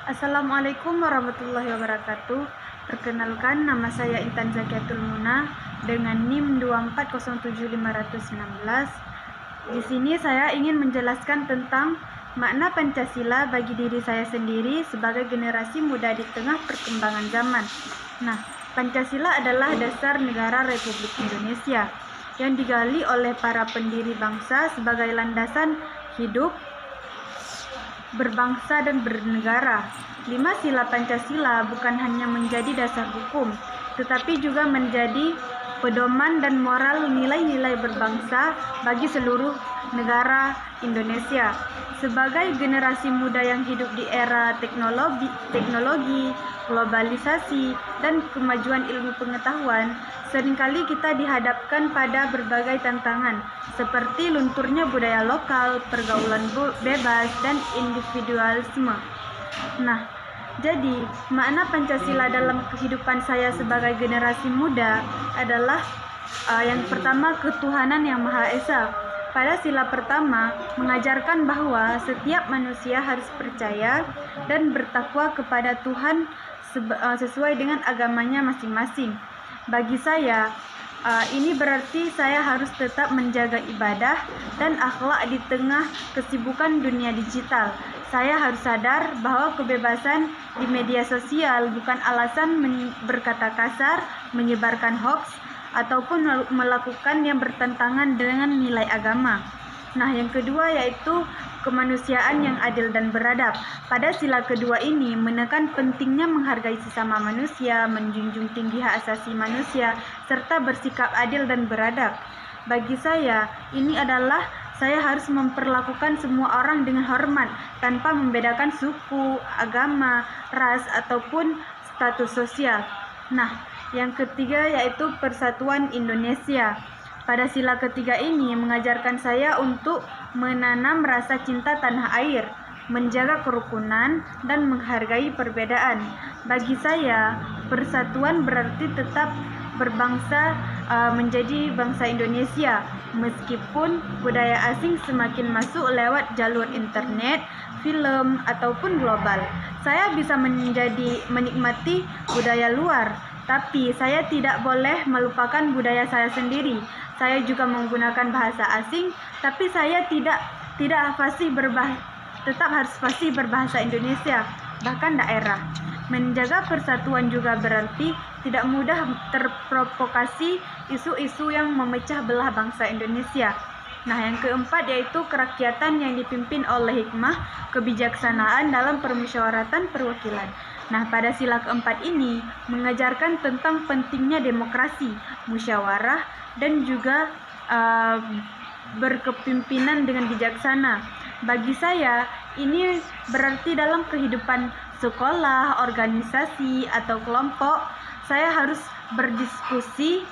Assalamualaikum warahmatullahi wabarakatuh. Perkenalkan, nama saya Intan Zakiatul Muna dengan NIM 2407516. Di sini saya ingin menjelaskan tentang makna Pancasila bagi diri saya sendiri sebagai generasi muda di tengah perkembangan zaman. Nah, Pancasila adalah dasar negara Republik Indonesia yang digali oleh para pendiri bangsa sebagai landasan hidup berbangsa dan bernegara. 5 sila Pancasila bukan hanya menjadi dasar hukum, tetapi juga menjadi pedoman dan moral nilai-nilai berbangsa bagi seluruh negara Indonesia. Sebagai generasi muda yang hidup di era teknologi, globalisasi, dan kemajuan ilmu pengetahuan, seringkali kita dihadapkan pada berbagai tantangan, seperti lunturnya budaya lokal, pergaulan bebas, dan individualisme. Nah, jadi makna Pancasila dalam kehidupan saya sebagai generasi muda adalah yang pertama, ketuhanan yang Maha Esa. Pada sila pertama mengajarkan bahwa setiap manusia harus percaya dan bertakwa kepada Tuhan sesuai dengan agamanya masing-masing. Bagi saya, ini berarti saya harus tetap menjaga ibadah dan akhlak di tengah kesibukan dunia digital. Saya harus sadar bahwa kebebasan di media sosial bukan alasan berkata kasar, menyebarkan hoaks, ataupun melakukan yang bertentangan dengan nilai agama. Nah, yang kedua yaitu kemanusiaan yang adil dan beradab. Pada sila kedua ini menekan pentingnya menghargai sesama manusia, menjunjung tinggi hak asasi manusia, serta bersikap adil dan beradab. Bagi saya, ini adalah saya harus memperlakukan semua orang dengan hormat tanpa membedakan suku, agama, ras, ataupun status sosial. Nah, yang ketiga yaitu persatuan Indonesia. Pada sila ketiga ini mengajarkan saya untuk menanam rasa cinta tanah air, menjaga kerukunan, dan menghargai perbedaan. Bagi saya, persatuan berarti tetap berbangsa, menjadi bangsa Indonesia, meskipun budaya asing semakin masuk lewat jalur internet, film, ataupun global. Saya bisa menikmati budaya luar, tapi saya tidak boleh melupakan budaya saya sendiri. Saya juga menggunakan bahasa asing, tapi saya tetap harus fasih berbahasa Indonesia, bahkan daerah. Menjaga persatuan juga berarti tidak mudah terprovokasi isu-isu yang memecah belah bangsa Indonesia. Nah, yang keempat yaitu kerakyatan yang dipimpin oleh hikmah, kebijaksanaan dalam permusyawaratan perwakilan. Nah, pada sila keempat ini mengajarkan tentang pentingnya demokrasi, musyawarah, dan juga berkepimpinan dengan bijaksana. Bagi saya, ini berarti dalam kehidupan sekolah, organisasi, atau kelompok, saya harus berdiskusi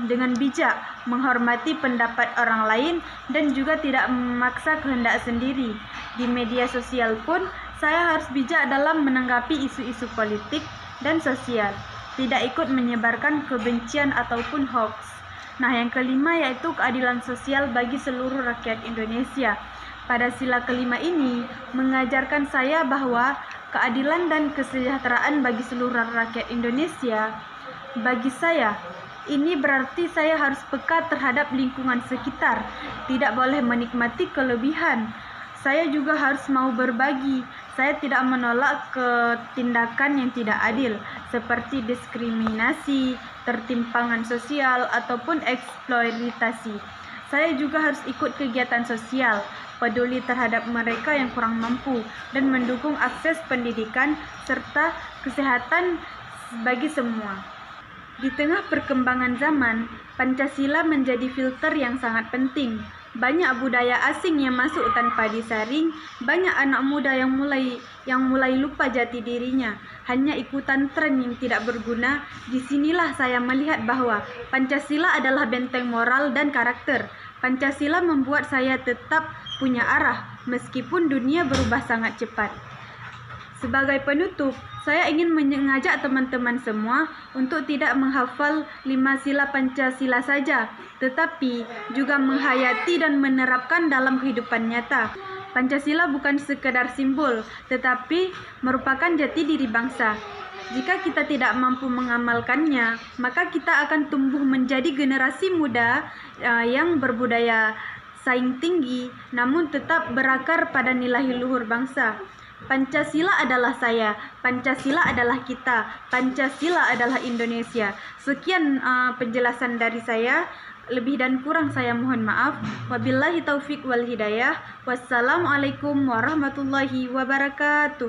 dengan bijak, menghormati pendapat orang lain, dan juga tidak memaksa kehendak sendiri. Di media sosial pun, saya harus bijak dalam menanggapi isu-isu politik dan sosial, tidak ikut menyebarkan kebencian ataupun hoax. Nah, yang kelima yaitu keadilan sosial bagi seluruh rakyat Indonesia. Pada sila kelima ini mengajarkan saya bahwa keadilan dan kesejahteraan bagi seluruh rakyat Indonesia. Bagi saya, ini berarti saya harus peka terhadap lingkungan sekitar, tidak boleh menikmati kelebihan. Saya juga harus mau berbagi. Saya tidak menolak tindakan yang tidak adil, seperti diskriminasi, tertimpangan sosial, ataupun eksploitasi. Saya juga harus ikut kegiatan sosial, peduli terhadap mereka yang kurang mampu, dan mendukung akses pendidikan serta kesehatan bagi semua. Di tengah perkembangan zaman, Pancasila menjadi filter yang sangat penting. Banyak budaya asing yang masuk tanpa disaring, banyak anak muda yang mulai lupa jati dirinya, hanya ikutan tren yang tidak berguna. Disinilah saya melihat bahwa Pancasila adalah benteng moral dan karakter. Pancasila membuat saya tetap punya arah, meskipun dunia berubah sangat cepat. Sebagai penutup, saya ingin mengajak teman-teman semua untuk tidak menghafal 5 sila Pancasila saja, tetapi juga menghayati dan menerapkan dalam kehidupan nyata. Pancasila bukan sekedar simbol, tetapi merupakan jati diri bangsa. Jika kita tidak mampu mengamalkannya, maka kita akan tumbuh menjadi generasi muda yang berbudaya saing tinggi, namun tetap berakar pada nilai luhur bangsa. Pancasila adalah saya, Pancasila adalah kita, Pancasila adalah Indonesia. Sekian penjelasan dari saya. Lebih dan kurang saya mohon maaf. Wabillahi taufik wal hidayah. Wassalamualaikum warahmatullahi wabarakatuh.